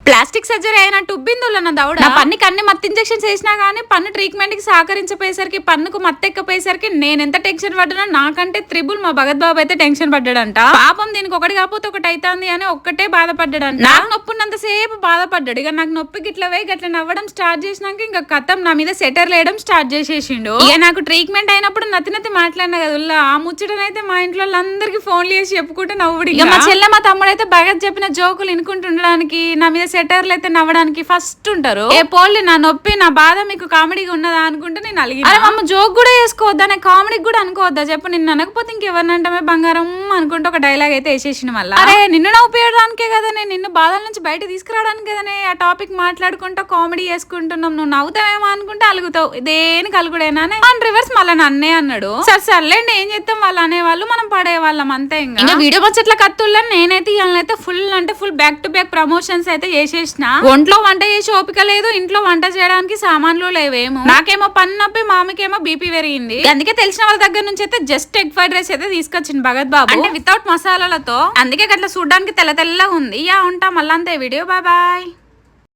Plastic surgery అయినట్టు ఉబ్బిందులో నా దౌడ. నా పన్నుకి అన్ని మత్తు ఇంజెక్షన్స్ వేసినా గానీ పన్ను ట్రీట్మెంట్ కి సహకరించపోయేసరికి పన్నుకు మత్తెక్కపోయేసరికి నేను ఎంత టెన్షన్ పడ్డానో నాకంటే త్రిబుల్ మా భగత్ బాబు అయితే టెన్షన్ పడ్డాడంట. పాపం దీనికి ఒకటి కాకపోతే ఒకటి అవుతుంది అని ఒక్కటే బాధపడ్డాడంట. నాకు నొప్పున్నంత సేపు బాధపడ్డాడు. ఇక నాకు నొప్పి గిట్లవే గట్ల నవ్వడం స్టార్ట్ చేసినాక ఇంకా కథం నా మీద సెటర్ లేయడం స్టార్ట్ చేసేసిండు. ఇక నాకు ట్రీట్మెంట్ అయినప్పుడు నత్తి మాట్లాడినా కదా ఆ ముచ్చటనైతే మా ఇంట్లో అందరికి ఫోన్లు చేసి చెప్పుకుంటే నవ్వుడు. ఇక మా చెల్లె మా తమ్ముడు అయితే భగత్ చెప్పిన జోకులు వినుకుంటుండడానికి నా మీద సెటర్లు అయితే నవ్వడానికి ఫస్ట్ ఉంటారు. ఏ పోల్లి నా నొప్పి నా బాధ మీకు కామెడీగా ఉన్నదా అనుకుంటే నేను అలిగి అరే మమ్మ జోక్ కూడా వేసుకోవద్దా నేను కామెడీకి కూడా అనుకోవద్దా చెప్పు నిన్ను అనకపోతే ఇంకెవరినంటే బంగారం అనుకుంటే ఒక డైలాగ్ అయితే వేసేసిన వల్ల అరే నిన్ను నవ్వుకోవడానికే కదా నేను నిన్ను బాధల నుంచి బయట తీసుకురావడానికి కదనే ఆ టాపిక్ మాట్లాడుకుంటా కామెడీ చేసుకుంటున్నాం నువ్వు నవ్వుతావేమో అనుకుంటే అలుగుతావు దేనికి అలుగుడేనా అని రివర్స్ మళ్ళీ నన్నే అన్నాడు. సర్లేండి ఏం చేస్తాం వాళ్ళు అనేవాళ్ళు మనం పడేవాళ్ళం అంతే. ఇంకా వీడియో వచ్చేట్ల కత్తుల్లో నేనైతే ఇవాళనైతే ఫుల్ అంటే full back to back promotions అయితే చేసేసిన. ఒంట్లో వంట చేసి ఓపిక లేదు ఇంట్లో వంట చేయడానికి సామాన్లు లేవేమో. నాకేమో పన్ను నొప్పి మామికేమో బీపీ పెరిగింది. అందుకే తెలిసిన వాళ్ళ దగ్గర నుంచి అయితే జస్ట్ ఎగ్ ఫ్రైడ్ రైస్ అయితే తీసుకొచ్చింది భగత్ బాబు అంటే వితౌట్ మసాలాలతో. అందుకే అట్లా చూడడానికి తెల్ల తెల్లగా ఉంది. యా ఉంటా మళ్ళీ అంతే వీడియో బాయ్.